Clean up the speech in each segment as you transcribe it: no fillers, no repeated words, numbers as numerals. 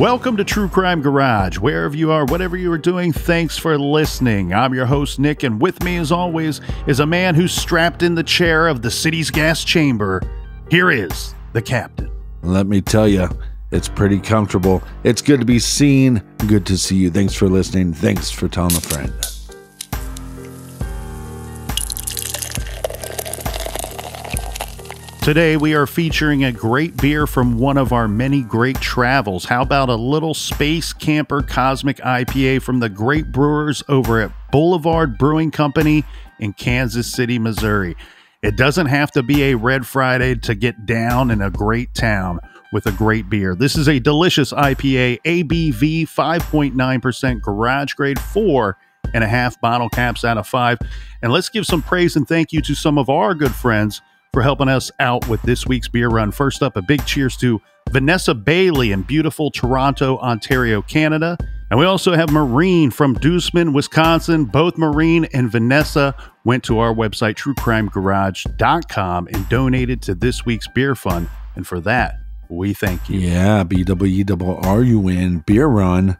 Welcome to True Crime Garage. Wherever you are, whatever you are doing, thanks for listening. I'm your host, Nick, and with me, as always, is a man who's strapped in the chair of the city's gas chamber. Here is the captain. Let me tell you, it's pretty comfortable. It's good to be seen. Good to see you. Thanks for listening. Thanks for telling a friend. Today, we are featuring a great beer from one of our many great travels. How about a little Space Camper Cosmic IPA from the great brewers over at Boulevard Brewing Company in Kansas City, Missouri. It doesn't have to be a Red Friday to get down in a great town with a great beer. This is a delicious IPA, ABV 5.9%, garage grade, 4.5 bottle caps out of 5. And let's give some praise and thank you to some of our good friends for helping us out with this week's beer run. First up, a big cheers to Vanessa Bailey in beautiful Toronto, Ontario, Canada. And we also have Maureen from Dooseman, Wisconsin. Both Maureen and Vanessa went to our website, truecrimegarage.com, and donated to this week's beer fund. And for that, we thank you. Yeah, BWRUN beer run.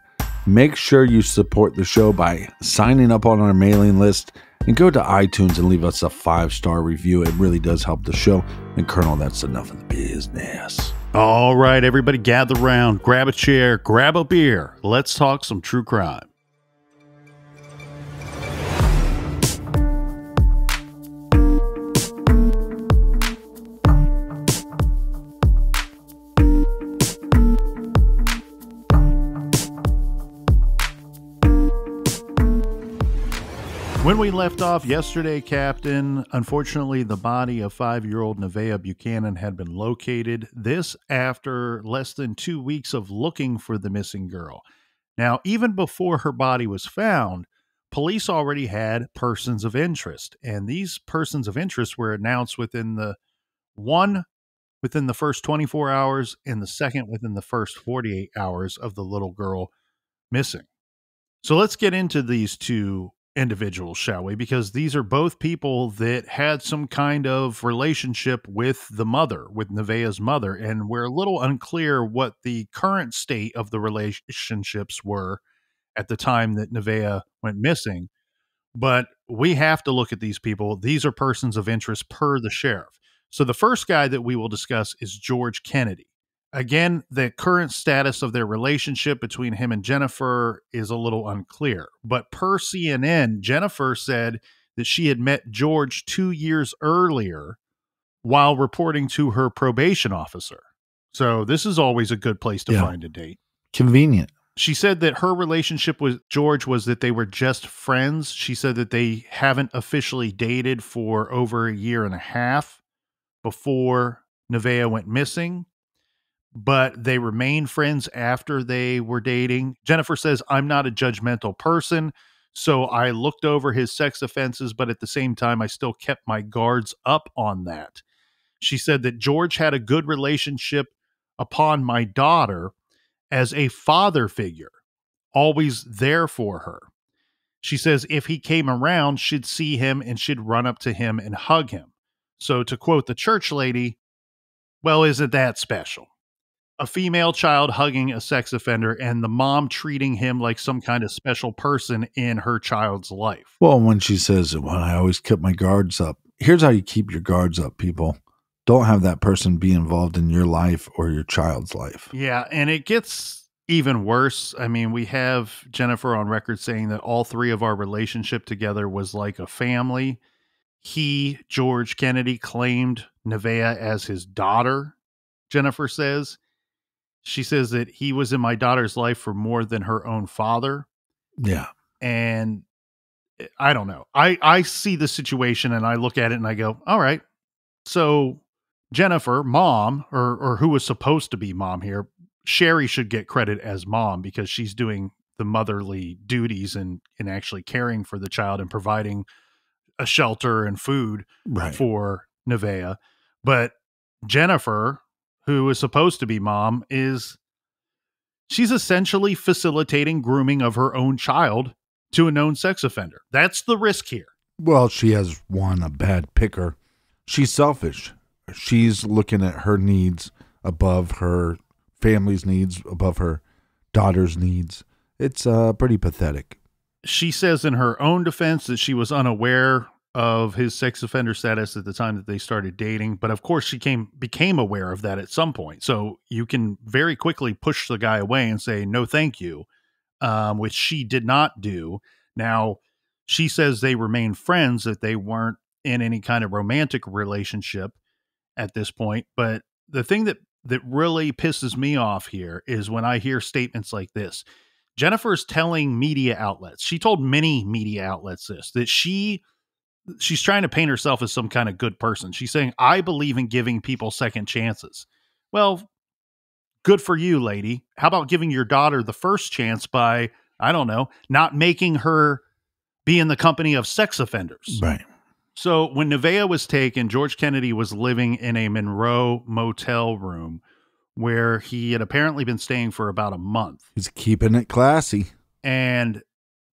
Make sure you support the show by signing up on our mailing list and go to iTunes and leave us a 5-star review. It really does help the show. And Colonel, that's enough of the business. All right, everybody gather around, grab a chair, grab a beer. Let's talk some true crime. When we left off yesterday, Captain, unfortunately, the body of 5-year-old Nevaeh Buchanan had been located. This after less than 2 weeks of looking for the missing girl. Now, even before her body was found, police already had persons of interest. And these persons of interest were announced within the first 24 hours and the second within the first 48 hours of the little girl missing. So let's get into these two individuals, shall we? Because these are both people that had some kind of relationship with the mother, with Nevaeh's mother, and we're a little unclear what the current state of the relationships were at the time that Nevaeh went missing. But we have to look at these people. These are persons of interest per the sheriff. So the first guy that we will discuss is George Kennedy. Again, the current status of their relationship between him and Jennifer is a little unclear. But per CNN, Jennifer said that she had met George 2 years earlier while reporting to her probation officer. So this is always a good place to find a date. Convenient. She said that her relationship with George was that they were just friends. She said that they haven't officially dated for over a year and a half before Nevaeh went missing, but they remained friends after they were dating. Jennifer says, I'm not a judgmental person, so I looked over his sex offenses, but at the same time, I still kept my guards up on that. She said that George had a good relationship upon my daughter as a father figure, always there for her. She says if he came around, she'd see him and she'd run up to him and hug him. So to quote the church lady, well, isn't that special? A female child hugging a sex offender and the mom treating him like some kind of special person in her child's life. Well, when she says, well, I always kept my guards up. Here's how you keep your guards up, people. Don't have that person be involved in your life or your child's life. Yeah, and it gets even worse. I mean, we have Jennifer on record saying that all three of our relationship together was like a family. He, George Kennedy, claimed Nevaeh as his daughter, Jennifer says. She says that he was in my daughter's life for more than her own father. Yeah. And I don't know. I see the situation and I look at it and I go, all right. So Jennifer, mom, or who was supposed to be mom here, Sherry should get credit as mom because she's doing the motherly duties and actually caring for the child and providing a shelter and food for Nevaeh. But Jennifer, who is supposed to be mom, she's essentially facilitating grooming of her own child to a known sex offender. That's the risk here. Well, she has a bad picker. She's selfish. She's looking at her needs above her family's needs, above her daughter's needs. It's pretty pathetic. She says in her own defense that she was unaware of his sex offender status at the time that they started dating. But of course, she became aware of that at some point. So you can very quickly push the guy away and say, no, thank you, which she did not do. Now, she says they remain friends, that they weren't in any kind of romantic relationship at this point. But the thing that really pisses me off here is when I hear statements like this. Jennifer's telling media outlets, she told many media outlets this, that she's trying to paint herself as some kind of good person. She's saying, I believe in giving people second chances. Well, good for you, lady. How about giving your daughter the first chance by, I don't know, not making her be in the company of sex offenders? Right. So when Nevaeh was taken, George Kennedy was living in a Monroe motel room where he had apparently been staying for about a month. He's keeping it classy. And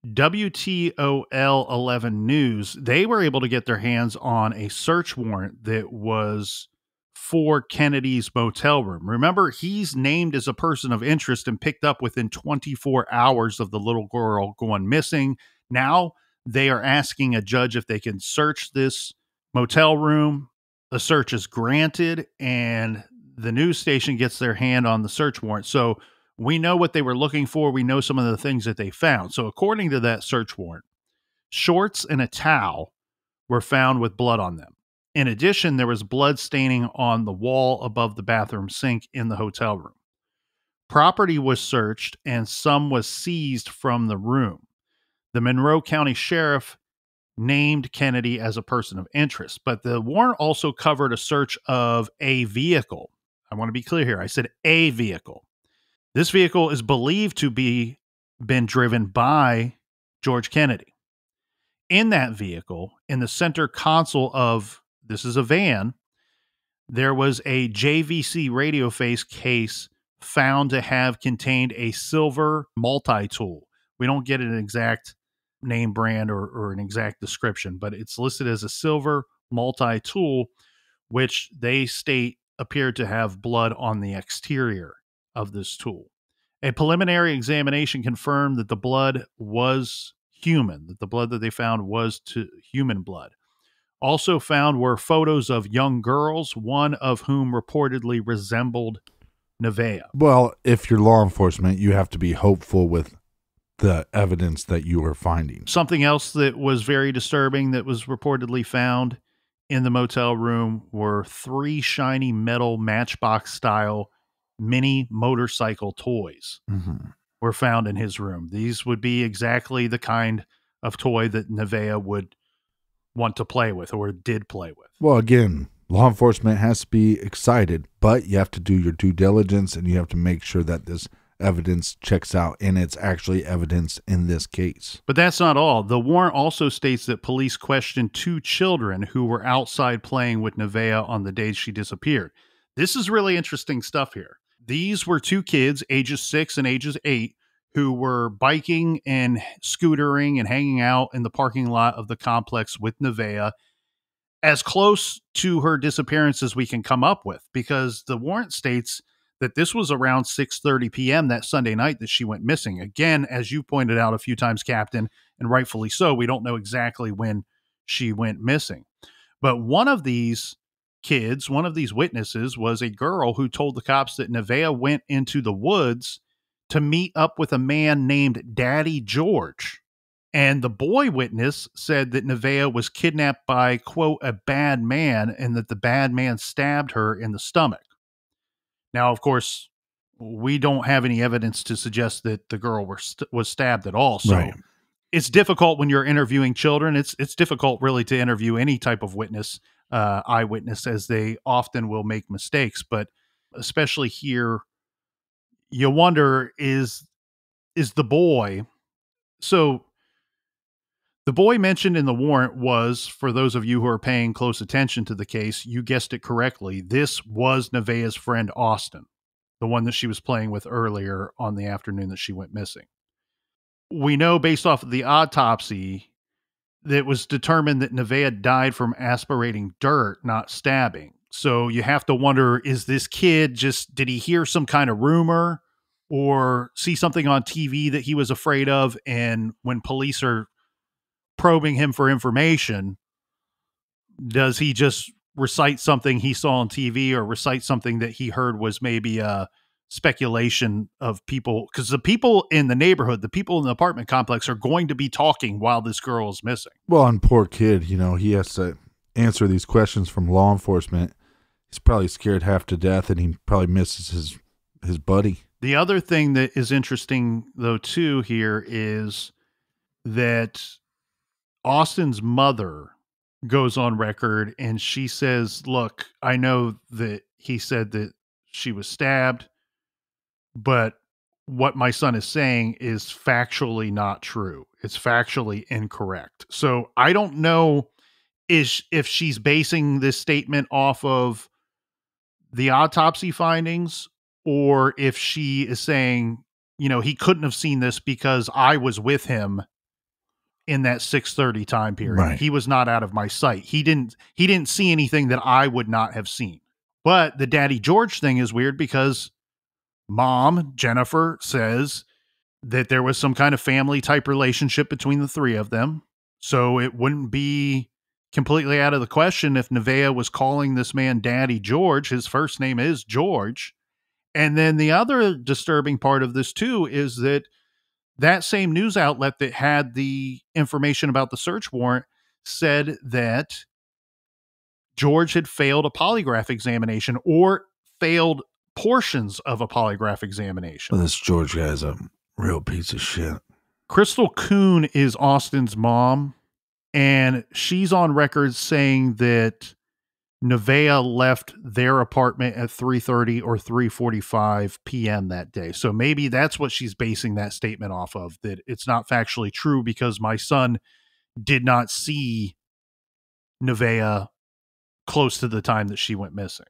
WTOL 11 News, they were able to get their hands on a search warrant that was for Kennedy's motel room. Remember, he's named as a person of interest and picked up within 24 hours of the little girl going missing. Now they are asking a judge if they can search this motel room. The search is granted, and the news station gets their hand on the search warrant. So we know what they were looking for. We know some of the things that they found. So according to that search warrant, shorts and a towel were found with blood on them. In addition, there was blood staining on the wall above the bathroom sink in the hotel room. Property was searched and some was seized from the room. The Monroe County Sheriff named Kennedy as a person of interest, but the warrant also covered a search of a vehicle. I want to be clear here. I said a vehicle. This vehicle is believed to be been driven by George Kennedy. In that vehicle, in the center console of, this is a van, there was a JVC radio face case found to have contained a silver multi-tool. We don't get an exact name brand or an exact description, but it's listed as a silver multi-tool, which they state appeared to have blood on the exterior of this tool. A preliminary examination confirmed that the blood was human, that the blood that they found was human blood. Also found were photos of young girls, one of whom reportedly resembled Nevaeh. Well, if you're law enforcement, you have to be hopeful with the evidence that you are finding. Something else that was very disturbing that was reportedly found in the motel room were 3 shiny metal matchbox-style mini motorcycle toys were found in his room. These would be exactly the kind of toy that Nevaeh would want to play with or did play with. Well, again, law enforcement has to be excited, but you have to do your due diligence and you have to make sure that this evidence checks out and it's actually evidence in this case. But that's not all. The warrant also states that police questioned 2 children who were outside playing with Nevaeh on the day she disappeared. This is really interesting stuff here. These were 2 kids, ages 6 and ages 8, who were biking and scootering and hanging out in the parking lot of the complex with Nevaeh, as close to her disappearance as we can come up with, because the warrant states that this was around 6:30 p.m. that Sunday night that she went missing. Again, as you pointed out a few times, Captain, and rightfully so, we don't know exactly when she went missing. But one of these kids, one of these witnesses, was a girl who told the cops that Nevaeh went into the woods to meet up with a man named Daddy George. And the boy witness said that Nevaeh was kidnapped by, quote, a bad man, and that the bad man stabbed her in the stomach. Now, of course, we don't have any evidence to suggest that the girl was stabbed at all. So Right. It's difficult when you're interviewing children. It's difficult really to interview any type of witness, eyewitness, as they often will make mistakes. But especially here, you wonder, is the boy... So the boy mentioned in the warrant was, for those of you who are paying close attention to the case, you guessed it correctly. This was Nevaeh's friend Austin, the one that she was playing with earlier on the afternoon that she went missing. We know based off of the autopsy that it was determined that Nevaeh died from aspirating dirt, not stabbing. So you have to wonder, is this kid did he hear some kind of rumor or see something on TV that he was afraid of. And when police are probing him for information, does he just recite something he saw on TV or recite something that he heard was maybe a speculation of people? Because the people in the neighborhood, the people in the apartment complex are going to be talking while this girl is missing. Well, and poor kid, he has to answer these questions from law enforcement. He's probably scared half to death, and he probably misses his buddy. The other thing that is interesting, though, too, here is that Austin's mother goes on record and she says, look, I know that he said that she was stabbed, but what my son is saying is factually not true. It's factually incorrect. So I don't know if she's basing this statement off of the autopsy findings, or if she is saying, he couldn't have seen this because I was with him in that 6:30 time period. Right. He was not out of my sight. He didn't see anything that I would not have seen. But the Daddy George thing is weird because Mom, Jennifer, says that there was some kind of family type relationship between the three of them. So it wouldn't be completely out of the question if Nevaeh was calling this man Daddy George. His first name is George. And then the other disturbing part of this too is that same news outlet that had the information about the search warrant said that George had failed a polygraph examination or failed portions of a polygraph examination. Well, this George guy is a real piece of shit. Crystal Kuhn is Austin's mom, and she's on record saying that Nevaeh left their apartment at 3:30 or 3:45 p.m. that day. So maybe that's what she's basing that statement off of, that it's not factually true because my son did not see Nevaeh close to the time that she went missing.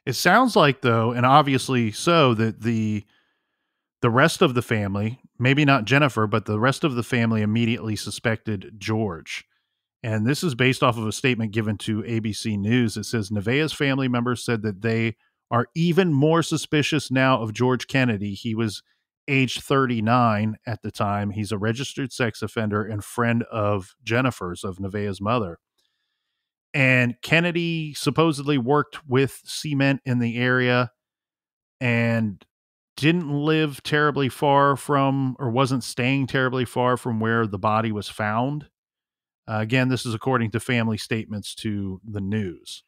It sounds like, though, and obviously so, that the rest of the family, maybe not Jennifer, but the rest of the family immediately suspected George. And this is based off of a statement given to ABC News. It says Nevaeh's family members said that they are even more suspicious now of George Kennedy. He was age 39 at the time. He's a registered sex offender and friend of Jennifer's, of Nevaeh's mother. And Kennedy supposedly worked with cement in the area and didn't live terribly far from, or wasn't staying terribly far from where the body was found. Again, this is according to family statements to the news.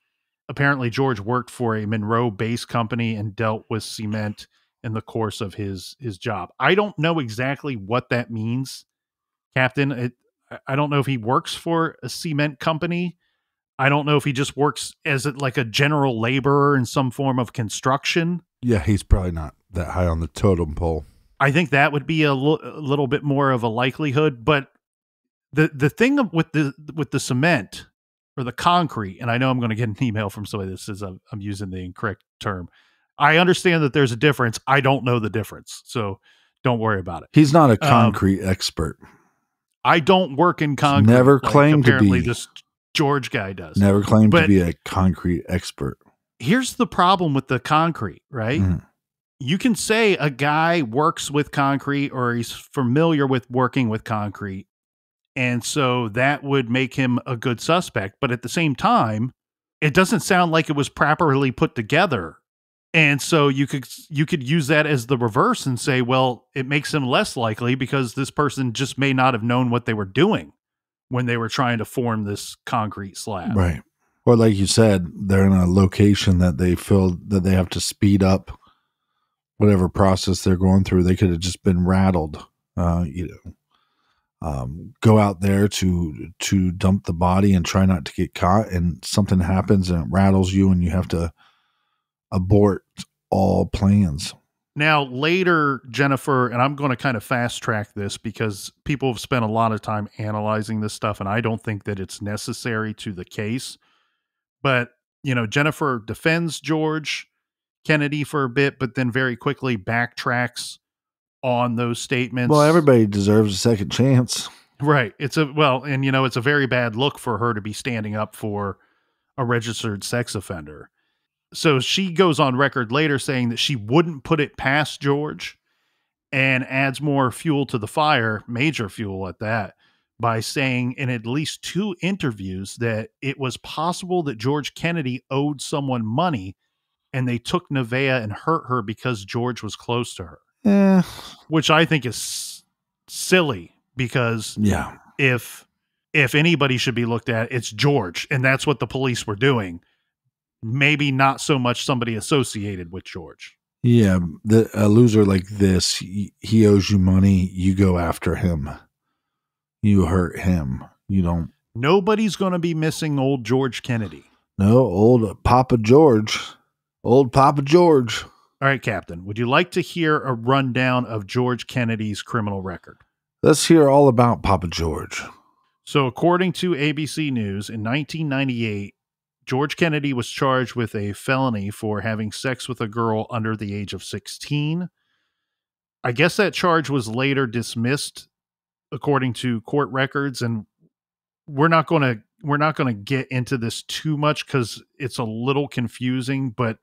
Apparently, George worked for a Monroe-based company and dealt with cement in the course of his job. I don't know exactly what that means, Captain. I don't know if he works for a cement company. I don't know if he just works as like a general laborer in some form of construction. Yeah, he's probably not that high on the totem pole. I think that would be a little bit more of a likelihood, but the thing with the cement or the concrete, and I know I'm going to get an email from somebody that says I'm using the incorrect term. I understand that there's a difference. I don't know the difference, so don't worry about it. He's not a concrete expert. I don't work in concrete. Never claimed to be. Apparently, this George guy does. Never claimed to be a concrete expert. Here's the problem with the concrete, right? You can say a guy works with concrete or he's familiar with working with concrete, and so that would make him a good suspect. But at the same time, it doesn't sound like it was properly put together. And so you could use that as the reverse and say, well, it makes him less likely because this person just may not have known what they were doing when they were trying to form this concrete slab. Right. Or like you said, they're in a location that they feel that they have to speed up whatever process they're going through. They could have just been rattled, go out there to dump the body and try not to get caught, and something happens and it rattles you and you have to abort all plans. Now, later, Jennifer, and I'm going to kind of fast track this because people have spent a lot of time analyzing this stuff, and I don't think that it's necessary to the case. But, Jennifer defends George Kennedy for a bit, but then very quickly backtracks on those statements. Well, everybody deserves a second chance. Right. It's a very bad look for her to be standing up for a registered sex offender. So she goes on record later saying that she wouldn't put it past George and adds more fuel to the fire, major fuel at that, by saying in at least 2 interviews that it was possible that George Kennedy owed someone money and they took Nevaeh and hurt her because George was close to her. Yeah. Which I think is silly, because Yeah. if anybody should be looked at, it's George, and that's what the police were doing. Maybe not so much somebody associated with George. Yeah. A loser like this, he owes you money. You go after him. You hurt him. You don't. Nobody's going to be missing old George Kennedy. No, old Papa George. Old Papa George. All right, Captain, would you like to hear a rundown of George Kennedy's criminal record? Let's hear all about Papa George. So according to ABC News, in 1998, George Kennedy was charged with a felony for having sex with a girl under the age of 16. I guess that charge was later dismissed according to court records, and we're not going to get into this too much cuz it's a little confusing, but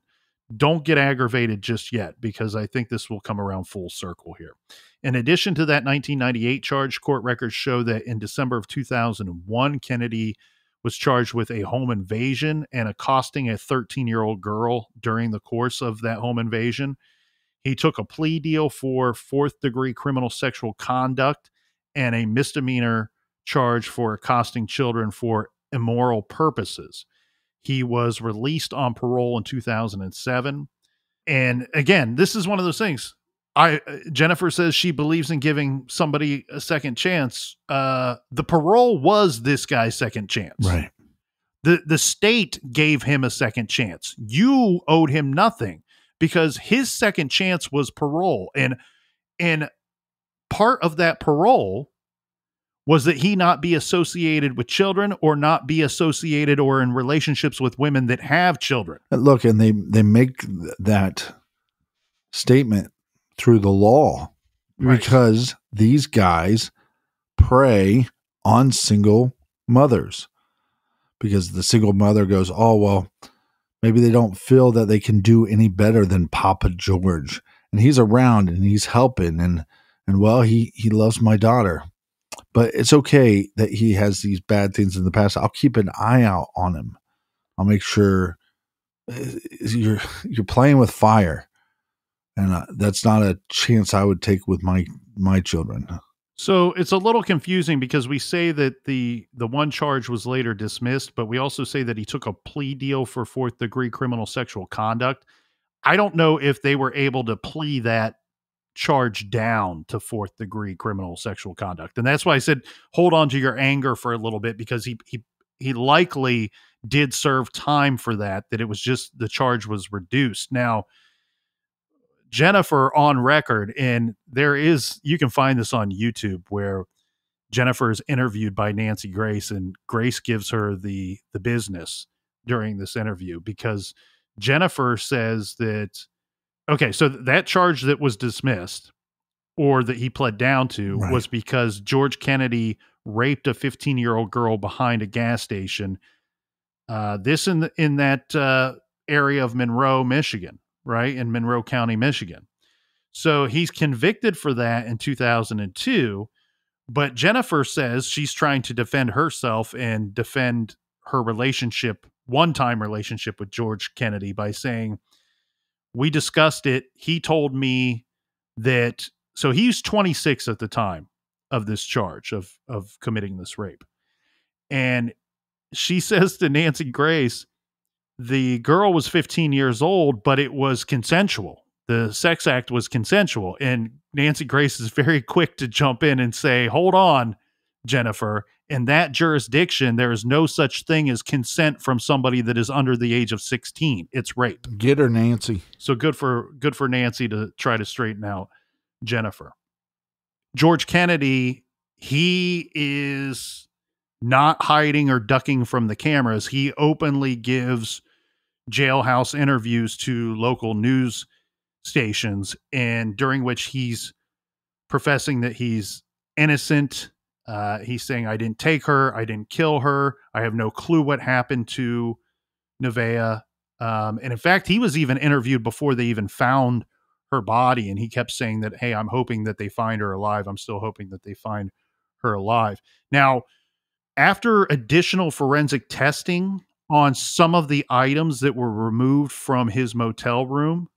don't get aggravated just yet, because I think this will come around full circle here. In addition to that 1998 charge, court records show that in December of 2001, Kennedy was charged with a home invasion and accosting a 13-year-old girl during the course of that home invasion. He took a plea deal for 4th-degree criminal sexual conduct and a misdemeanor charge for accosting children for immoral purposes. He was released on parole in 2007. And again, this is one of those things. Jennifer says she believes in giving somebody a second chance. The parole was this guy's second chance. Right. The state gave him a second chance. You owed him nothing, because his second chance was parole. And part of that parole was that he not be associated with children, or not be associated or in relationships with women that have children. Look, and they make that statement through the law, Right. because these guys prey on single mothers, because the single mother goes, oh, well, maybe they don't feel that they can do any better than Papa George, and he's around and he's helping, and well, he loves my daughter. But it's okay that he has these bad things in the past. I'll keep an eye out on him. I'll make sure. You're playing with fire, and that's not a chance I would take with my children. So it's a little confusing, because we say that the one charge was later dismissed, but we also say that he took a plea deal for 4th-degree criminal sexual conduct. I don't know if they were able to plea that charge down to 4th-degree criminal sexual conduct. And that's why I said, hold on to your anger for a little bit, because he likely did serve time for that it was just the charge was reduced. Now, Jennifer on record, and you can find this on YouTube, where Jennifer is interviewed by Nancy Grace, and Grace gives her the business during this interview, because Jennifer says that, okay, so that charge that was dismissed, or that he pled down to, Right. was because George Kennedy raped a 15-year-old girl behind a gas station. This in that area of Monroe, Michigan, right? In Monroe County, Michigan. So he's convicted for that in 2002, but Jennifer says she's trying to defend herself and defend her one-time relationship with George Kennedy, by saying, we discussed it. He told me that, so he's 26 at the time of this charge of committing this rape. And she says to Nancy Grace, the girl was 15 years old, but it was consensual. The sex act was consensual. And Nancy Grace is very quick to jump in and say, hold on, Jennifer. In that jurisdiction, there is no such thing as consent from somebody that is under the age of 16. It's rape. Get her, Nancy. So good for Nancy to try to straighten out Jennifer. George Kennedy, he is not hiding or ducking from the cameras. He openly gives jailhouse interviews to local news stations, and during which he's professing that he's innocent. He's saying, I didn't take her. I didn't kill her. I have no clue what happened to Nevaeh. And in fact, he was even interviewed before they even found her body. And he kept saying that, hey, I'm hoping that they find her alive. I'm still hoping that they find her alive. Now, after additional forensic testing on some of the items that were removed from his motel room,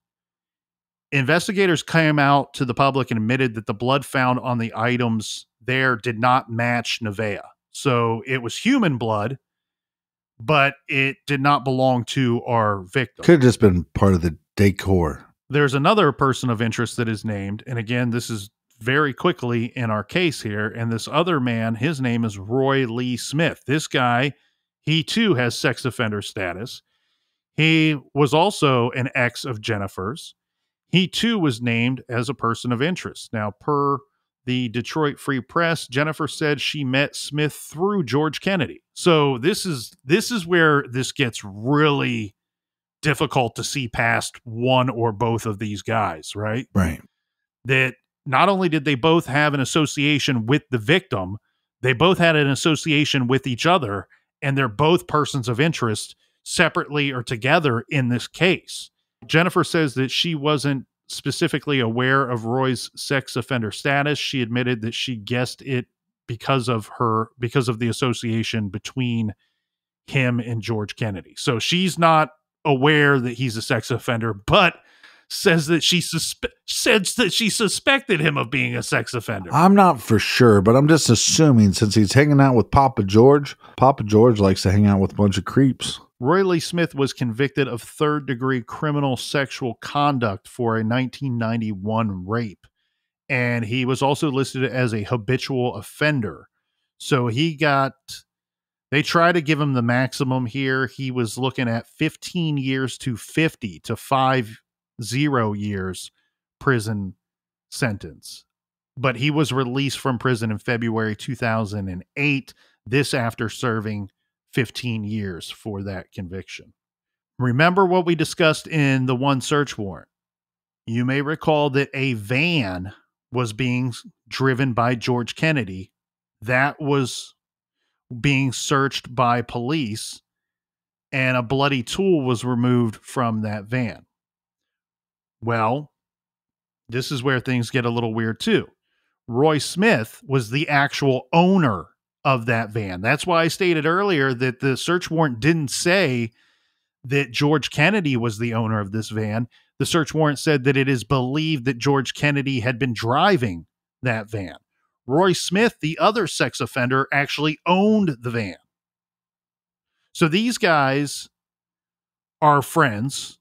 investigators came out to the public and admitted that the blood found on the items there did not match Nevaeh. So it was human blood, but it did not belong to our victim. Could have just been part of the decor. There's another person of interest that is named. And again, this is very quickly in our case here. And this other man, his name is Roy Lee Smith. This guy, he too has sex offender status. He was also an ex of Jennifer's. He too was named as a person of interest. Now, per the Detroit Free Press, Jennifer said she met Smith through George Kennedy. So this is where this gets really difficult to see past one or both of these guys, right? Right. That not only did they both have an association with the victim, they both had an association with each other, and they're both persons of interest separately or together in this case. Jennifer says that she wasn't specifically aware of Roy's sex offender status. She admitted that she guessed it because of the association between him and George Kennedy. So she's not aware that he's a sex offender, but says that she suspected him of being a sex offender. I'm not for sure, but I'm just assuming since he's hanging out with Papa George likes to hang out with a bunch of creeps. Roy Lee Smith was convicted of third-degree criminal sexual conduct for a 1991 rape, and he was also listed as a habitual offender. So they try to give him the maximum here. He was looking at 15 years to 50 to 50 years prison sentence. But he was released from prison in February 2008, this after serving 15 years for that conviction. Remember what we discussed in the one search warrant. You may recall that a van was being driven by George Kennedy. That was being searched by police, and a bloody tool was removed from that van. Well, this is where things get a little weird too. Roy Smith was the actual owner of that van. That's why I stated earlier that the search warrant didn't say that George Kennedy was the owner of this van. The search warrant said that it is believed that George Kennedy had been driving that van. Roy Smith, the other sex offender, actually owned the van. So these guys are friends,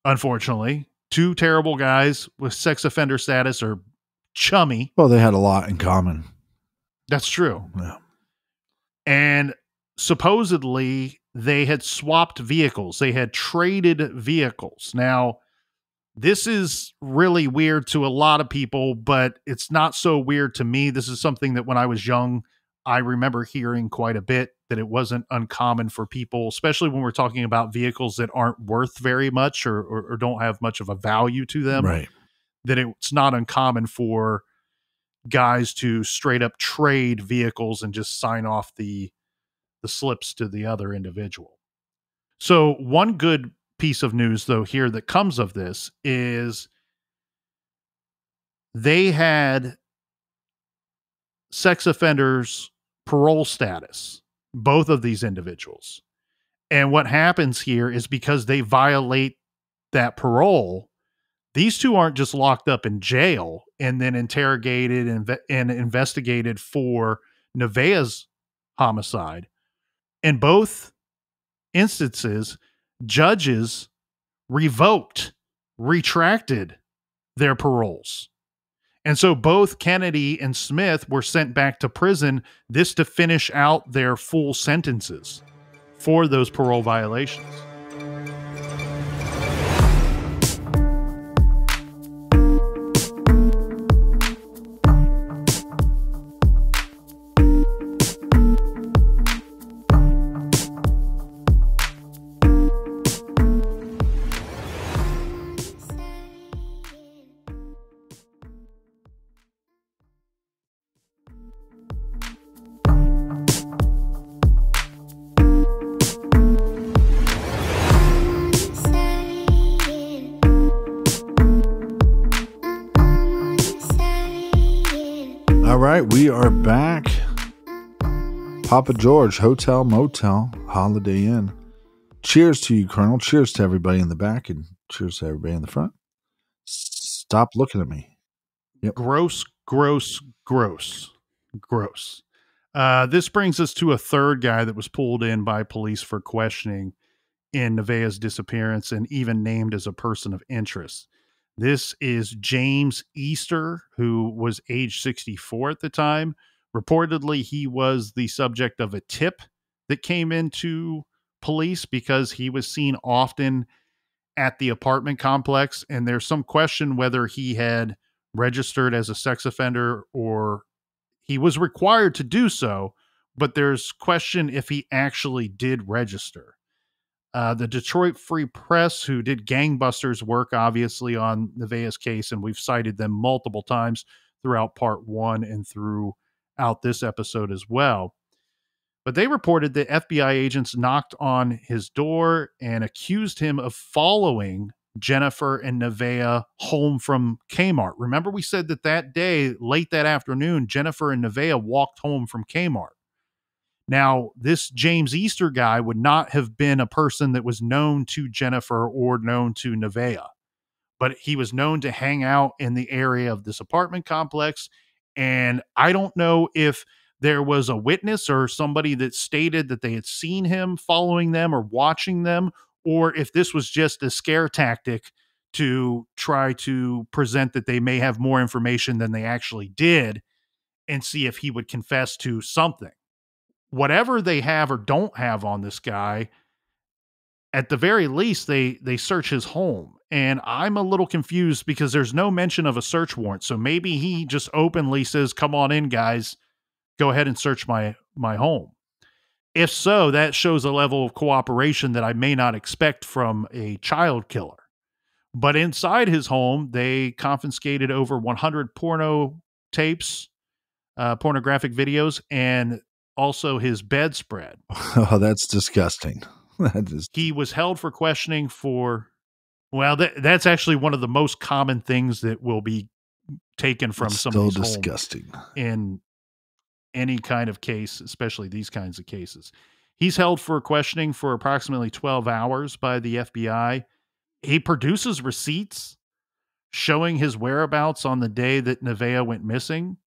unfortunately. Two terrible guys with sex offender status are chummy. Well, they had a lot in common. That's true. Yeah. And supposedly they had swapped vehicles. They had traded vehicles. Now, this is really weird to a lot of people, but it's not so weird to me. This is something that when I was young, I remember hearing quite a bit, that it wasn't uncommon for people, especially when we're talking about vehicles that aren't worth very much or don't have much of a value to them, right? That it's not uncommon for guys to straight up trade vehicles and just sign off the slips to the other individual. So one good piece of news, though, here that comes of this is they had sex offenders parole status, both of these individuals. And what happens here is because they violate that parole, these two aren't just locked up in jail and then interrogated and investigated for Nevaeh's homicide. In both instances, judges retracted their paroles. And so both Kennedy and Smith were sent back to prison, this to finish out their full sentences for those parole violations. right, we are back. Papa George, Hotel Motel, Holiday Inn. Cheers to you, Colonel. Cheers to everybody in the back, and cheers to everybody in the front. Stop looking at me. Yep. Gross, gross, gross, gross. This brings us to a third guy that was pulled in by police for questioning in Nevaeh's disappearance and even named as a person of interest. This is James Easter, who was age 64 at the time. Reportedly, he was the subject of a tip that came into police because he was seen often at the apartment complex. And there's some question whether he had registered as a sex offender or he was required to do so, but there's question if he actually did register. The Detroit Free Press, who did gangbusters work, obviously, on Nevaeh's case, and we've cited them multiple times throughout part one and throughout this episode as well. But they reported that FBI agents knocked on his door and accused him of following Jennifer and Nevaeh home from Kmart. Remember, we said that day, late that afternoon, Jennifer and Nevaeh walked home from Kmart. Now, this James Easter guy would not have been a person that was known to Jennifer or known to Nevaeh, but he was known to hang out in the area of this apartment complex. And I don't know if there was a witness or somebody that stated that they had seen him following them or watching them, or if this was just a scare tactic to try to present that they may have more information than they actually did and see if he would confess to something. Whatever they have or don't have on this guy, at the very least, they search his home. And I'm a little confused because there's no mention of a search warrant. So maybe he just openly says, come on in, guys, go ahead and search my home. If so, that shows a level of cooperation that I may not expect from a child killer. But inside his home, they confiscated over 100 porno tapes, pornographic videos, and also his bedspread. Oh, that's disgusting. He was held for questioning for, well, that's actually one of the most common things that will be taken from somebody's disgusting home in any kind of case, especially these kinds of cases. He's held for questioning for approximately 12 hours by the FBI. He produces receipts showing his whereabouts on the day that Nevaeh went missing.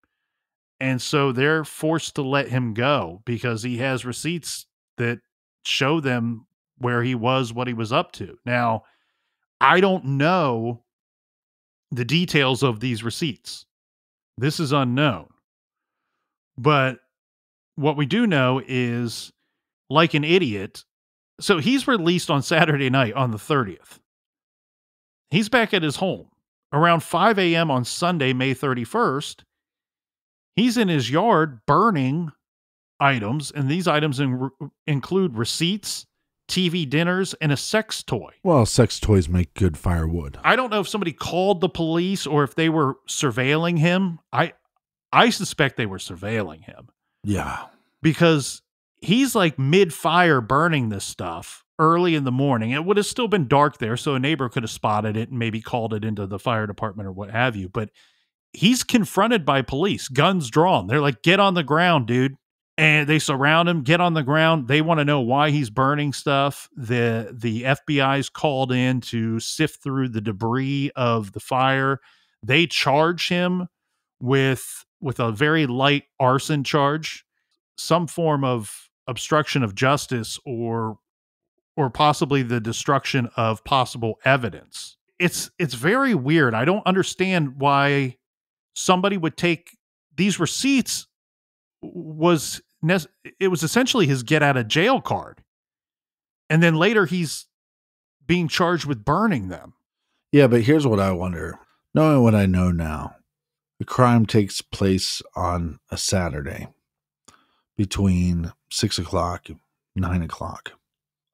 And so they're forced to let him go because he has receipts that show them where he was, what he was up to. Now, I don't know the details of these receipts. This is unknown. But what we do know is, like an idiot, so he's released on Saturday night on the 30th. He's back at his home. Around 5 a.m. on Sunday, May 31st, he's in his yard burning items, and these items include receipts, TV dinners, and a sex toy. Well, sex toys make good firewood. I don't know if somebody called the police or if they were surveilling him. I suspect they were surveilling him. Yeah. Because he's like mid-fire burning this stuff early in the morning. It would have still been dark there, so a neighbor could have spotted it and maybe called it into the fire department or what have you. But he's confronted by police, guns drawn. They're like, get on the ground, dude. And they surround him, get on the ground. They want to know why he's burning stuff. The FBI's called in to sift through the debris of the fire. They charge him with a very light arson charge, some form of obstruction of justice or possibly the destruction of possible evidence. It's very weird. I don't understand why somebody would take these receipts. It was essentially his get out of jail card. And then later he's being charged with burning them. Yeah, but here's what I wonder. Knowing what I know now, the crime takes place on a Saturday between 6 o'clock and 9 o'clock.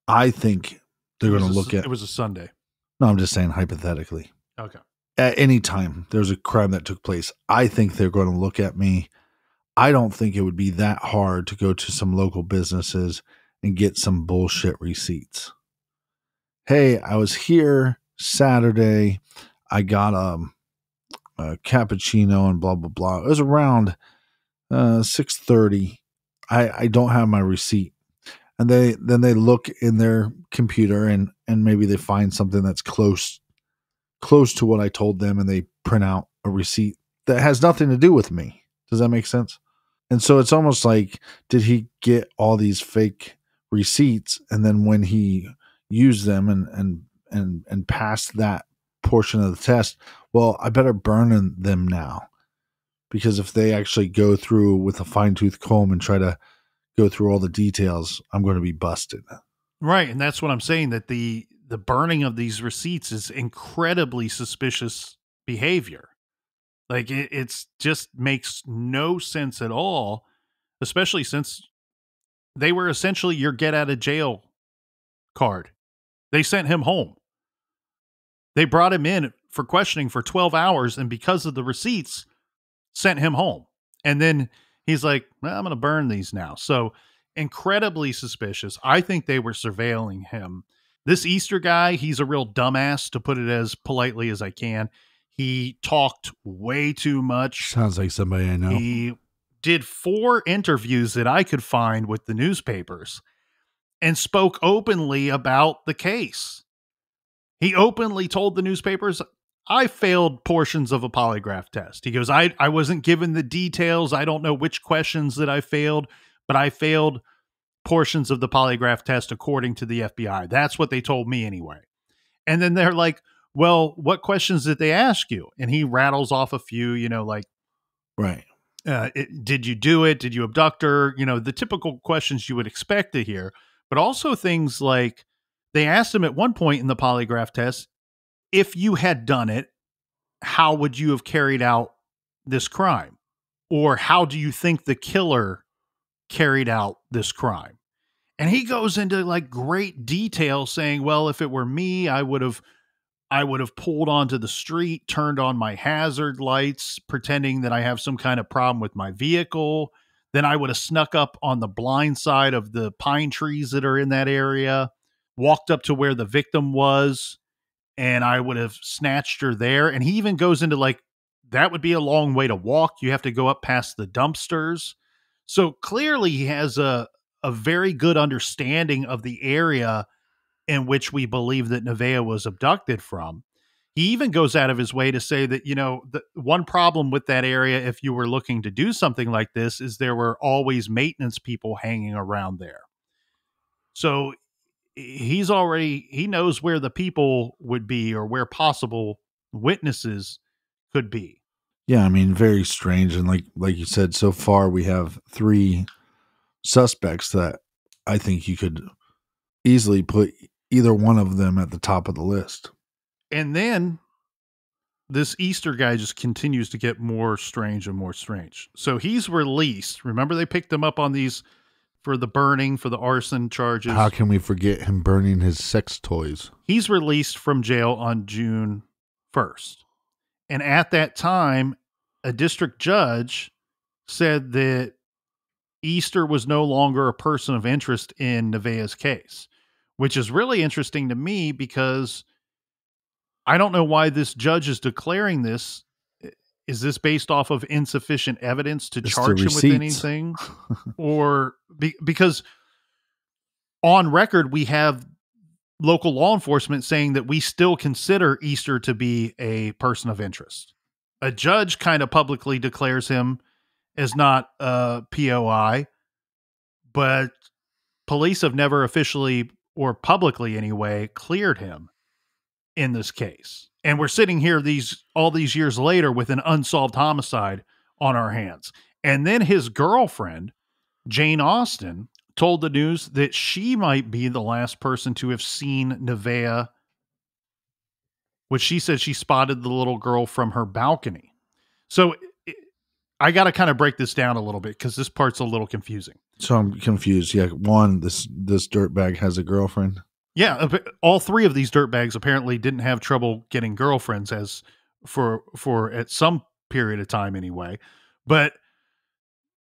I think they're going to look at... It was a Sunday. No, I'm just saying hypothetically. Okay. At any time there's a crime that took place, I think they're going to look at me. I don't think it would be that hard to go to some local businesses and get some bullshit receipts. Hey, I was here Saturday. I got a cappuccino and blah, blah, blah. It was around 6:30. I don't have my receipt. And they look in their computer and maybe they find something that's close to what I told them, and they print out a receipt that has nothing to do with me. Does that make sense? And so it's almost like, did he get all these fake receipts, and then when he used them and passed that portion of the test, well, I better burn them now, because if they actually go through with a fine-tooth comb and try to go through all the details, I'm going to be busted. Right, and that's what I'm saying, that the burning of these receipts is incredibly suspicious behavior. Like it's just makes no sense at all, especially since they were essentially your get out of jail card. They sent him home. They brought him in for questioning for 12 hours, and because of the receipts, sent him home. And then he's like, well, I'm going to burn these now. So incredibly suspicious. I think they were surveilling him. This Easter guy, he's a real dumbass, to put it as politely as I can. He talked way too much. Sounds like somebody I know. He did 4 interviews that I could find with the newspapers and spoke openly about the case. He openly told the newspapers, I failed portions of a polygraph test. He goes, I wasn't given the details. I don't know which questions that I failed, but I failed portions of the polygraph test according to the FBI. That's what they told me anyway. And then they're like, well, what questions did they ask you? And he rattles off a few, like, right. Did you do it? Did you abduct her? The typical questions you would expect to hear, but also things like, they asked him at one point in the polygraph test, if you had done it, how would you have carried out this crime? Or how do you think the killer carried out this crime? And he goes into like great detail saying, well, if it were me, I would have pulled onto the street, turned on my hazard lights, pretending that I have some kind of problem with my vehicle. Then I would have snuck up on the blind side of the pine trees that are in that area, walked up to where the victim was, and I would have snatched her there. And he even goes into like, that would be a long way to walk. You have to go up past the dumpsters. So clearly he has a very good understanding of the area in which we believe that Nevaeh was abducted from. He even goes out of his way to say that, the one problem with that area, if you were looking to do something like this, is there were always maintenance people hanging around there. So he knows where the people would be, or where possible witnesses could be. Yeah, I mean, very strange. And like you said, so far we have 3 suspects that I think you could easily put either one of them at the top of the list. And then this Easter guy just continues to get more strange and more strange. So he's released. Remember, they picked him up on these for the burning, for the arson charges. How can we forget him burning his sex toys? He's released from jail on June 1st. And at that time, a district judge said that Easter was no longer a person of interest in Nevaeh's case, which is really interesting to me because I don't know why this judge is declaring this. Is this based off of insufficient evidence to charge him with anything? Or because on record, we have local law enforcement saying that we still consider Easter to be a person of interest. A judge kind of publicly declares him as not a POI, but police have never officially, or publicly anyway, cleared him in this case. And we're sitting here all these years later with an unsolved homicide on our hands. And then his girlfriend, Jane Austen, told the news that she might be the last person to have seen Nevaeh, which she said she spotted the little girl from her balcony. So I got to kind of break this down a little bit because this part's a little confusing. So I'm confused. Yeah, one, this dirtbag has a girlfriend. Yeah, all 3 of these dirtbags apparently didn't have trouble getting girlfriends as for at some period of time anyway. But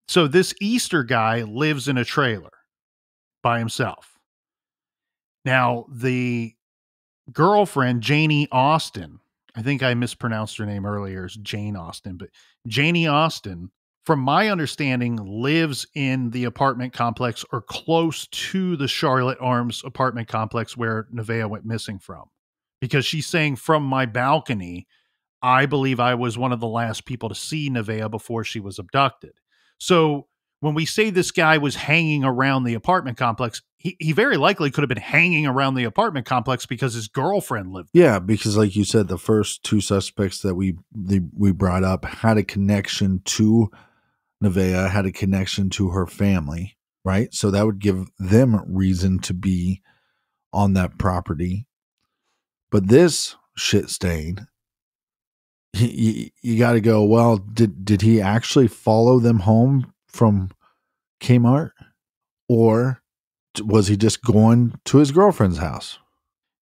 so this Easter guy lives in a trailer by himself. Now, the girlfriend, Janie Austen, I think I mispronounced her name earlier as Jane Austen, but Janie Austen from my understanding, lives in the apartment complex or close to the Charlotte Arms apartment complex where Nevaeh went missing from. Because she's saying, from my balcony, I believe I was one of the last people to see Nevaeh before she was abducted. So when we say this guy was hanging around the apartment complex, he very likely could have been hanging around the apartment complex because his girlfriend lived there. Yeah, because like you said, the first two suspects that we brought up had a connection to Nevaeh, had a connection to her family, right? So that would give them reason to be on that property. But this shit stain, you got to go, well, did he actually follow them home from Kmart? Or was he just going to his girlfriend's house?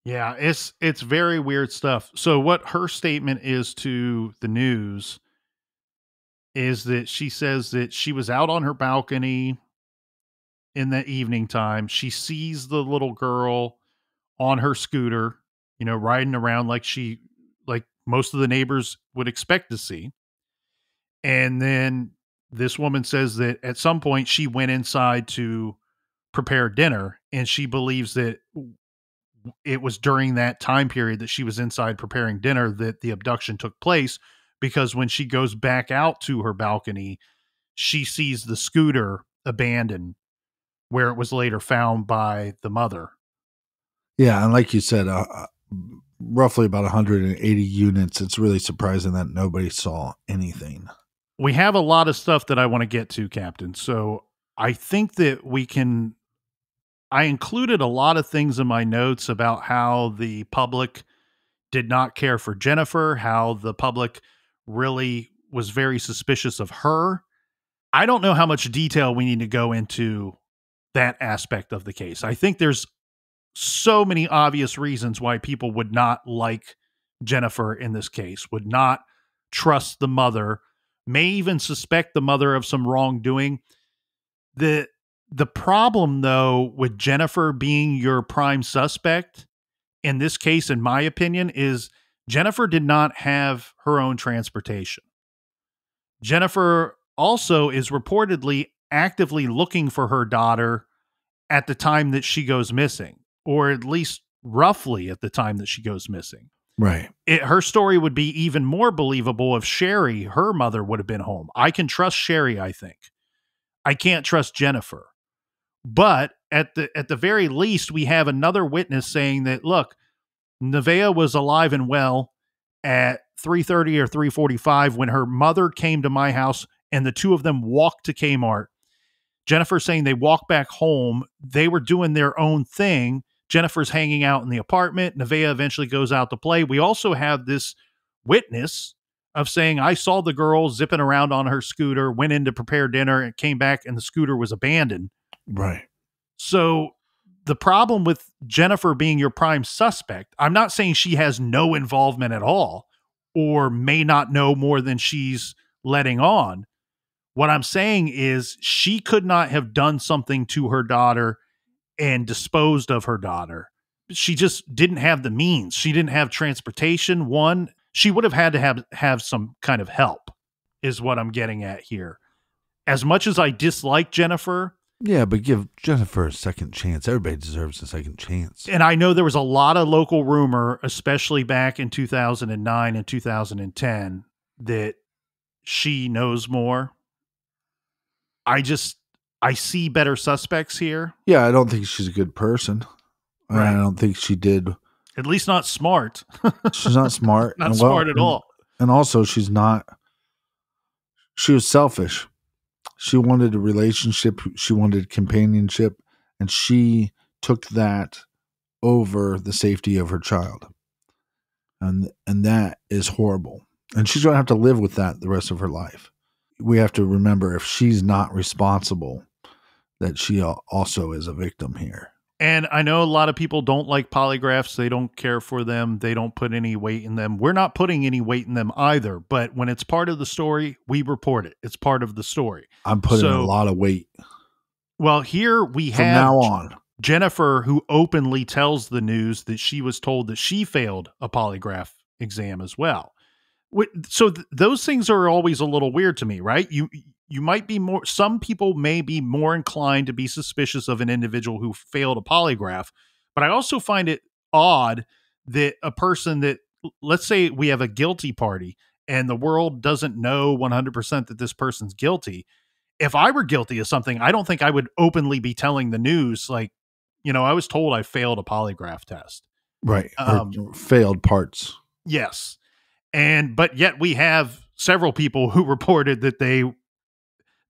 Yeah, it's very weird stuff. So what her statement is to the news is that she says that she was out on her balcony in the evening time. She sees the little girl on her scooter, riding around like most of the neighbors would expect to see. And then this woman says that at some point she went inside to prepare dinner, and she believes that it was during that time period that she was inside preparing dinner that the abduction took place, because when she goes back out to her balcony, she sees the scooter abandoned where it was later found by the mother. Yeah, and like you said, roughly about 180 units. It's really surprising that nobody saw anything. We have a lot of stuff that I want to get to, Captain. So I think that I included a lot of things in my notes about how the public did not care for Jennifer, how the public really was very suspicious of her. I don't know how much detail we need to go into that aspect of the case. I think there's so many obvious reasons why people would not like Jennifer in this case, would not trust the mother, may even suspect the mother of some wrongdoing. The problem, though, with Jennifer being your prime suspect in this case, in my opinion, is Jennifer did not have her own transportation. Jennifer also is reportedly actively looking for her daughter at the time that she goes missing, or at least roughly at the time that she goes missing. Right. Her story would be even more believable if Sherry, her mother, would have been home. I can trust Sherry, I think. I can't trust Jennifer. But at the very least, we have another witness saying that, look, Nevaeh was alive and well at 3:30 or 3:45 when her mother came to my house and the two of them walked to Kmart. Jennifer saying they walked back home. They were doing their own thing. Jennifer's hanging out in the apartment. Nevaeh eventually goes out to play. We also have this witness of saying, I saw the girl zipping around on her scooter, went in to prepare dinner and came back and the scooter was abandoned. Right. So the problem with Jennifer being your prime suspect, I'm not saying she has no involvement at all or may not know more than she's letting on. What I'm saying is she could not have done something to her daughter and disposed of her daughter. She just didn't have the means. She didn't have transportation. One, she would have had to have some kind of help, is what I'm getting at here. As much as I dislike Jennifer. Yeah, but give Jennifer a second chance. Everybody deserves a second chance. And I know there was a lot of local rumor, especially back in 2009 and 2010, that she knows more. I see better suspects here. Yeah, I don't think she's a good person. Right. I don't think she did. At least not smart. She's not smart. Not smart at all. And also, she was selfish. She wanted a relationship. She wanted companionship. And she took that over the safety of her child. And that is horrible. And she's going to have to live with that the rest of her life. We have to remember, if she's not responsible, that she also is a victim here. And I know a lot of people don't like polygraphs. They don't care for them. They don't put any weight in them. We're not putting any weight in them either. But when it's part of the story, we report it. It's part of the story. I'm putting a lot of weight. Well, here we From have now on. Jennifer, who openly tells the news that she was told that she failed a polygraph exam as well. So those things are always a little weird to me, right? you might be more, some people may be more inclined to be suspicious of an individual who failed a polygraph. But I also find it odd that a person that, let's say we have a guilty party and the world doesn't know 100% that this person's guilty. If I were guilty of something, I don't think I would openly be telling the news, like, I was told I failed a polygraph test. Right. Or failed parts. Yes. But yet we have several people who reported that they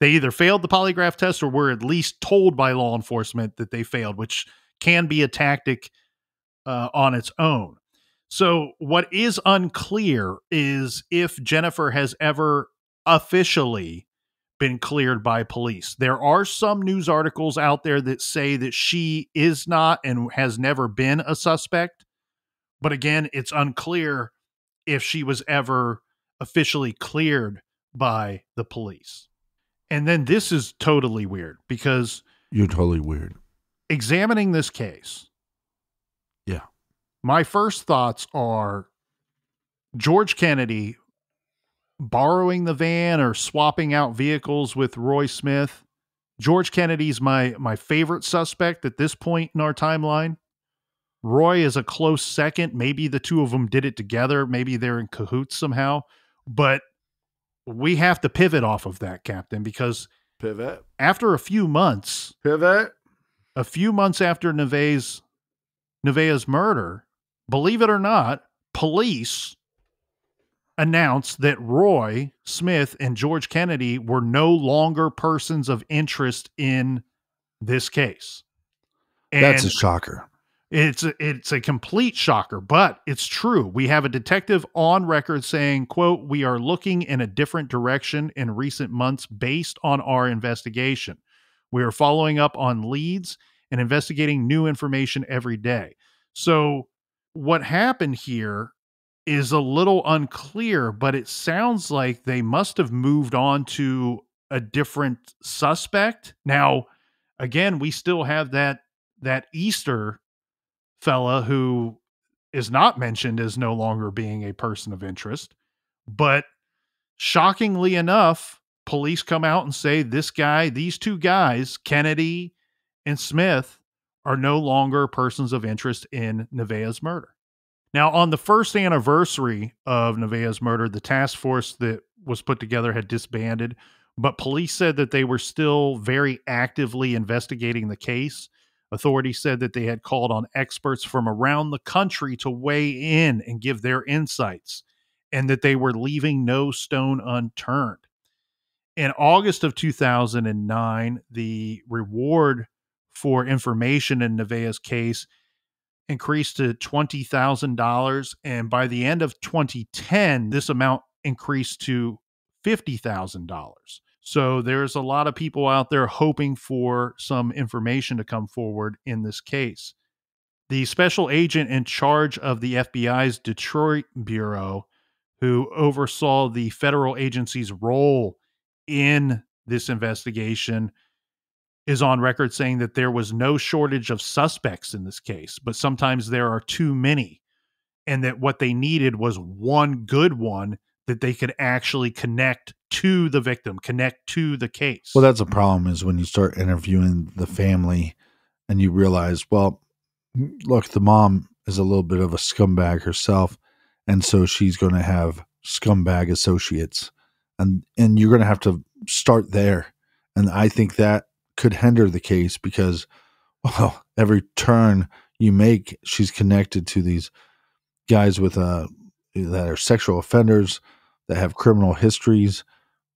either failed the polygraph test or were at least told by law enforcement that they failed, which can be a tactic on its own. So what is unclear is if Jennifer has ever officially been cleared by police. There are some news articles out there that say that she is not and has never been a suspect. But again, it's unclear if she was ever officially cleared by the police. And then this is totally weird because you're totally weird. Examining this case. Yeah. My first thoughts are George Kennedy borrowing the van or swapping out vehicles with Roy Smith. George Kennedy's my favorite suspect at this point in our timeline. Roy is a close second. Maybe the two of them did it together. Maybe they're in cahoots somehow. But we have to pivot off of that, Captain, because after a few months after Nevaeh's murder, believe it or not, police announced that Roy Smith and George Kennedy were no longer persons of interest in this case. And that's a shocker. It's a complete shocker, but it's true. We have a detective on record saying, quote, "We are looking in a different direction in recent months based on our investigation. We are following up on leads and investigating new information every day." So what happened here is a little unclear, but it sounds like they must have moved on to a different suspect. Now, again, we still have that Easter fella who is not mentioned as no longer being a person of interest. But shockingly enough, police come out and say these two guys, Kennedy and Smith, are no longer persons of interest in Nevaeh's murder. Now, on the first anniversary of Nevaeh's murder, the task force that was put together had disbanded, but police said that they were still very actively investigating the case. Authorities said that they had called on experts from around the country to weigh in and give their insights, and that they were leaving no stone unturned. In August of 2009, the reward for information in Nevaeh's case increased to $20,000, and by the end of 2010, this amount increased to $50,000. So there's a lot of people out there hoping for some information to come forward in this case. The special agent in charge of the FBI's Detroit Bureau, who oversaw the federal agency's role in this investigation, is on record saying that there was no shortage of suspects in this case, but sometimes there are too many, and that what they needed was one good one that they could actually connect to the victim, connect to the case. Well, that's a problem, is when you start interviewing the family and you realize, well, look, the mom is a little bit of a scumbag herself, and so she's going to have scumbag associates, and you're going to have to start there. And I think that could hinder the case because, well, every turn you make, she's connected to these guys with that are sexual offenders, that have criminal histories.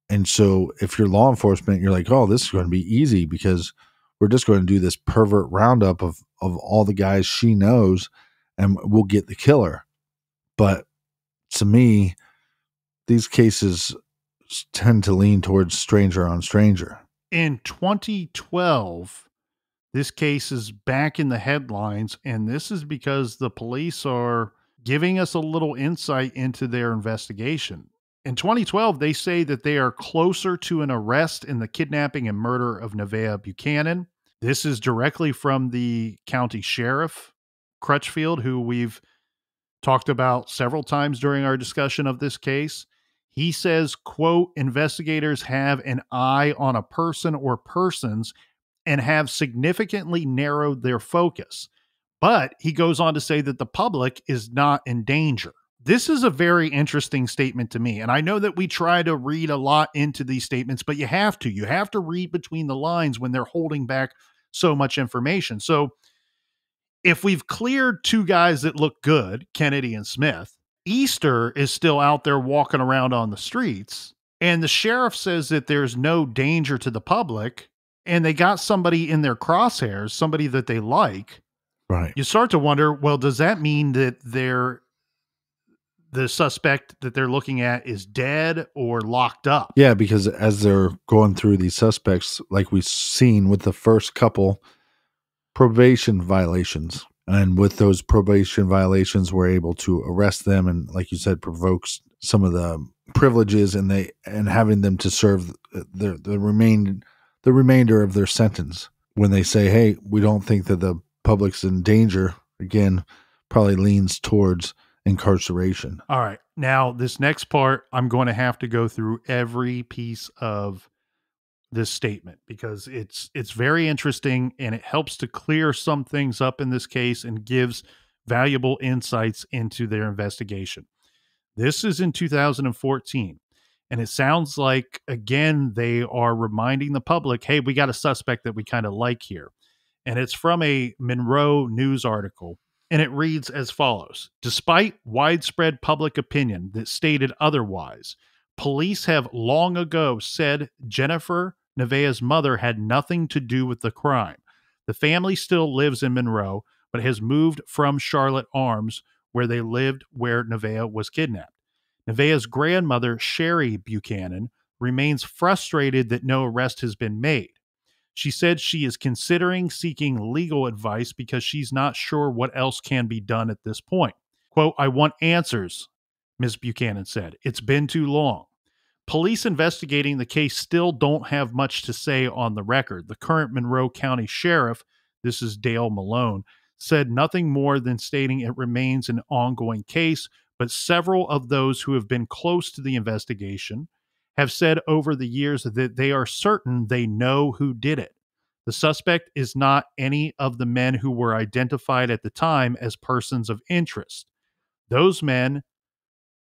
And so if you're law enforcement, you're like, oh, this is going to be easy because we're just going to do this pervert roundup of all the guys she knows and we'll get the killer. But to me, these cases tend to lean towards stranger on stranger. In 2012, this case is back in the headlines, and this is because the police are giving us a little insight into their investigation. In 2012, they say that they are closer to an arrest in the kidnapping and murder of Nevaeh Buchanan. This is directly from the county sheriff, Crutchfield, who we've talked about several times during our discussion of this case. He says, quote, investigators have an eye on a person or persons and have significantly narrowed their focus. But he goes on to say that the public is not in danger. This is a very interesting statement to me. And I know that we try to read a lot into these statements, but you have to. You have to read between the lines when they're holding back so much information. So if we've cleared two guys that look good, Kennedy and Smith, Easter is still out there walking around on the streets. And the sheriff says that there's no danger to the public. And they got somebody in their crosshairs, somebody that they like. Right. You start to wonder, well, does that mean that the suspect that they're looking at is dead or locked up? Yeah, because as they're going through these suspects, like we've seen with the first couple, probation violations. And with those probation violations, we're able to arrest them and, like you said, provokes some of the privileges and having them to serve the remainder of their sentence. When they say, hey, we don't think that the public's in danger, again, probably leans towards incarceration. All right. Now, this next part, I'm going to have to go through every piece of this statement because it's very interesting and it helps to clear some things up in this case and gives valuable insights into their investigation. This is in 2014. And it sounds like, again, they are reminding the public, hey, we got a suspect that we kind of like here. And it's from a Monroe News article. And it reads as follows. Despite widespread public opinion that stated otherwise, police have long ago said Jennifer Nevaeh's mother had nothing to do with the crime. The family still lives in Monroe, but has moved from Charlotte Arms, where they lived where Nevaeh was kidnapped. Nevaeh's grandmother, Sherry Buchanan, remains frustrated that no arrest has been made. She said she is considering seeking legal advice because she's not sure what else can be done at this point. Quote, I want answers, Ms. Buchanan said. It's been too long. Police investigating the case still don't have much to say on the record. The current Monroe County Sheriff, this is Dale Malone, said nothing more than stating it remains an ongoing case, but several of those who have been close to the investigation have said over the years that they are certain they know who did it. The suspect is not any of the men who were identified at the time as persons of interest. Those men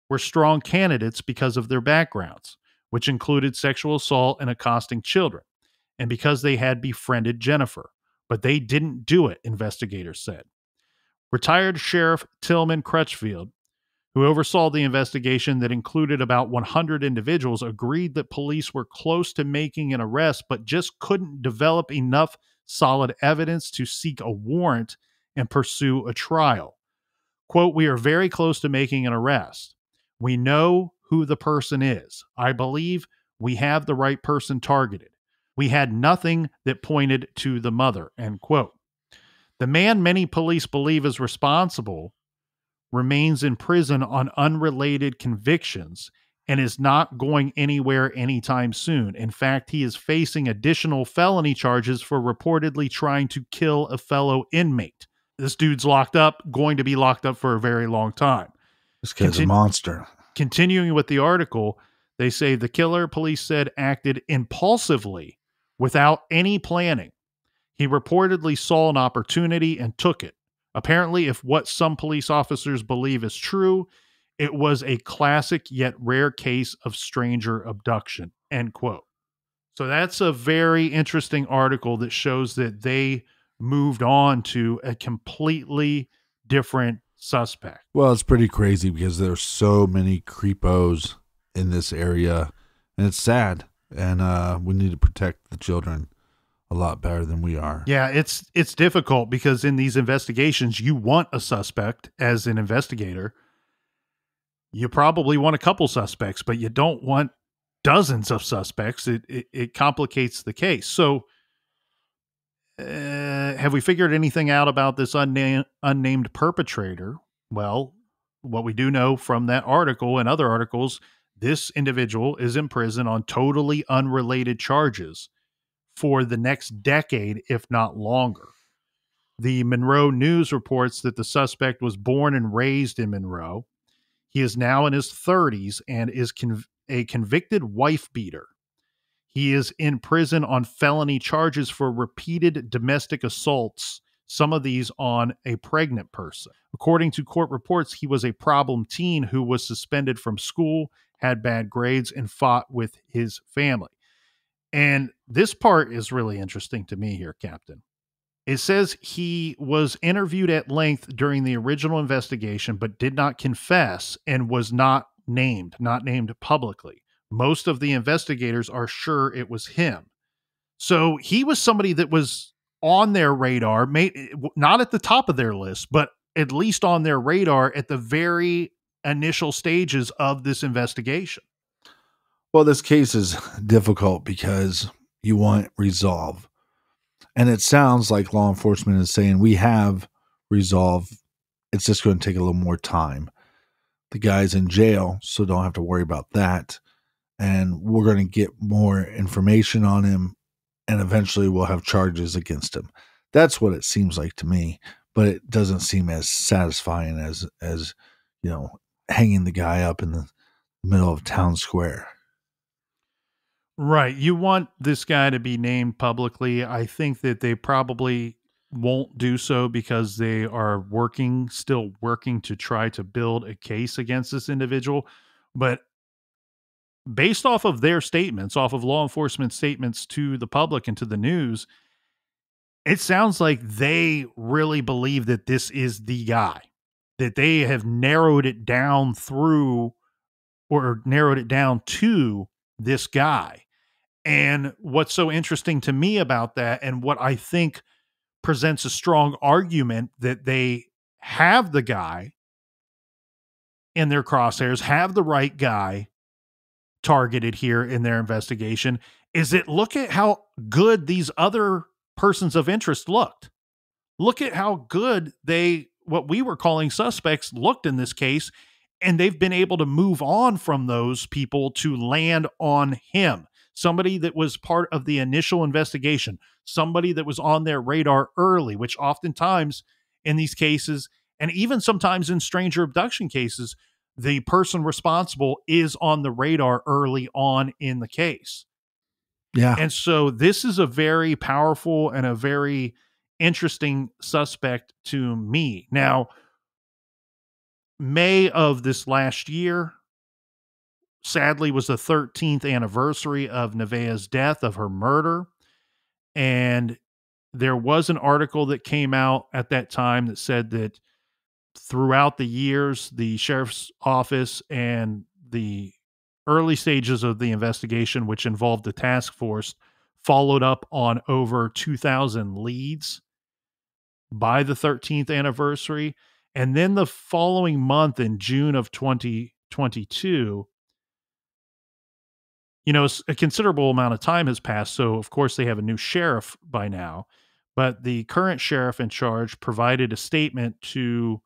were strong candidates because of their backgrounds, which included sexual assault and accosting children, and because they had befriended Jennifer. But they didn't do it, investigators said. Retired Sheriff Tillman Crutchfield, who oversaw the investigation that included about 100 individuals, agreed that police were close to making an arrest, but just couldn't develop enough solid evidence to seek a warrant and pursue a trial. Quote, we are very close to making an arrest. We know who the person is. I believe we have the right person targeted. We had nothing that pointed to the mother, end quote. The man many police believe is responsible remains in prison on unrelated convictions and is not going anywhere anytime soon. In fact, he is facing additional felony charges for reportedly trying to kill a fellow inmate. This dude's locked up, going to be locked up for a very long time. This kid's a monster. Continuing with the article, they say the killer, police said, acted impulsively without any planning. He reportedly saw an opportunity and took it. Apparently, if what some police officers believe is true, it was a classic yet rare case of stranger abduction, end quote. So that's a very interesting article that shows that they moved on to a completely different suspect. Well, it's pretty crazy because there's so many creepos in this area, and it's sad. And we need to protect the children a lot better than we are. Yeah, it's difficult because in these investigations, you want a suspect as an investigator. You probably want a couple suspects, but you don't want dozens of suspects. It complicates the case. So have we figured anything out about this unnamed perpetrator? Well, what we do know from that article and other articles, this individual is in prison on totally unrelated charges for the next decade, if not longer. The Monroe News reports that the suspect was born and raised in Monroe. He is now in his 30s and is a convicted wife beater. He is in prison on felony charges for repeated domestic assaults, some of these on a pregnant person. According to court reports, he was a problem teen who was suspended from school, had bad grades, and fought with his family. And this part is really interesting to me here, Captain. It says he was interviewed at length during the original investigation, but did not confess and was not named publicly. Most of the investigators are sure it was him. So he was somebody that was on their radar, not at the top of their list, but at least on their radar at the very initial stages of this investigation. Well, this case is difficult because you want resolve. And it sounds like law enforcement is saying we have resolve. It's just going to take a little more time. The guy's in jail, so don't have to worry about that. And we're going to get more information on him, and eventually we'll have charges against him. That's what it seems like to me, but it doesn't seem as satisfying as hanging the guy up in the middle of town square. Right. You want this guy to be named publicly. I think that they probably won't do so because they are still working to try to build a case against this individual. But based off of their statements, off of law enforcement statements to the public and to the news, it sounds like they really believe that this is the guy, that they have narrowed it down to this guy. And what's so interesting to me about that, and what I think presents a strong argument that they have the guy in their crosshairs, have the right guy targeted here in their investigation, is that look at how good these other persons of interest looked. Look at how good what we were calling suspects looked in this case, and they've been able to move on from those people to land on him. Somebody that was part of the initial investigation, somebody that was on their radar early, which oftentimes in these cases, and even sometimes in stranger abduction cases, the person responsible is on the radar early on in the case. Yeah. And so this is a very powerful and a very interesting suspect to me. Now, May of this last year, sadly, was the 13th anniversary of Nevaeh's death, of her murder. And there was an article that came out at that time that said that throughout the years, the sheriff's office and the early stages of the investigation, which involved the task force, followed up on over 2,000 leads by the 13th anniversary. And then the following month, in June of 2022, a considerable amount of time has passed. So, of course, they have a new sheriff by now. But the current sheriff in charge provided a statement to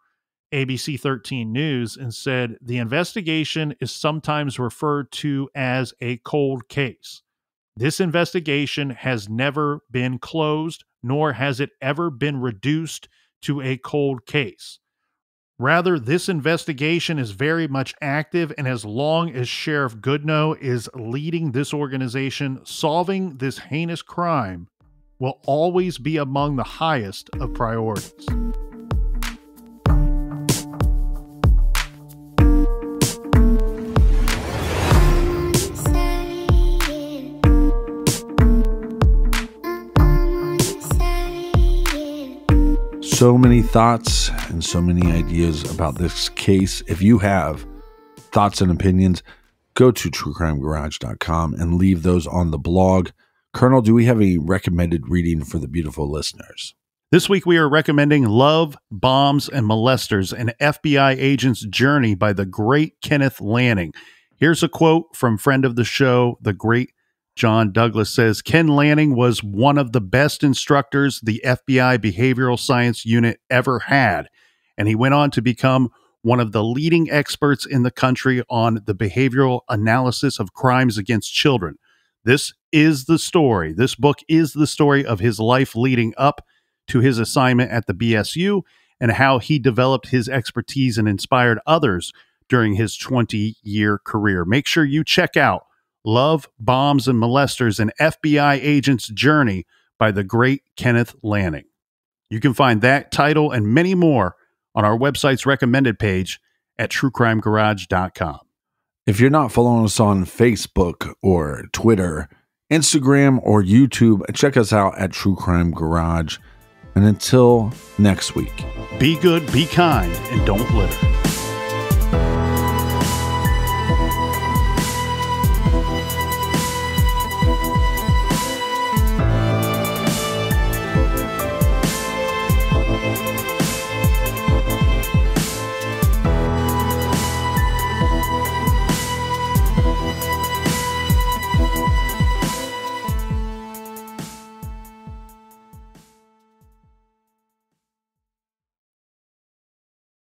ABC 13 News and said, the investigation is sometimes referred to as a cold case. This investigation has never been closed, nor has it ever been reduced to a cold case. Rather, this investigation is very much active, and as long as Sheriff Goodnow is leading this organization, solving this heinous crime will always be among the highest of priorities. So many thoughts and so many ideas about this case. If you have thoughts and opinions, go to truecrimegarage.com and leave those on the blog. Colonel, do we have a recommended reading for the beautiful listeners? This week we are recommending Love, Bombs, and Molesters, an FBI agent's journey by the great Kenneth Lanning. Here's a quote from friend of the show, the great John Douglas. Says, Ken Lanning was one of the best instructors the FBI Behavioral Science Unit ever had, and he went on to become one of the leading experts in the country on the behavioral analysis of crimes against children. This is the story. This book is the story of his life leading up to his assignment at the BSU and how he developed his expertise and inspired others during his 20-year career. Make sure you check out Love, Bombs, and Molesters, an FBI agent's journey by the great Kenneth Lanning. You can find that title and many more on our website's recommended page at truecrimegarage.com. If you're not following us on Facebook or Twitter, Instagram, or YouTube, check us out at True Crime Garage. And until next week, be good, be kind, and don't litter.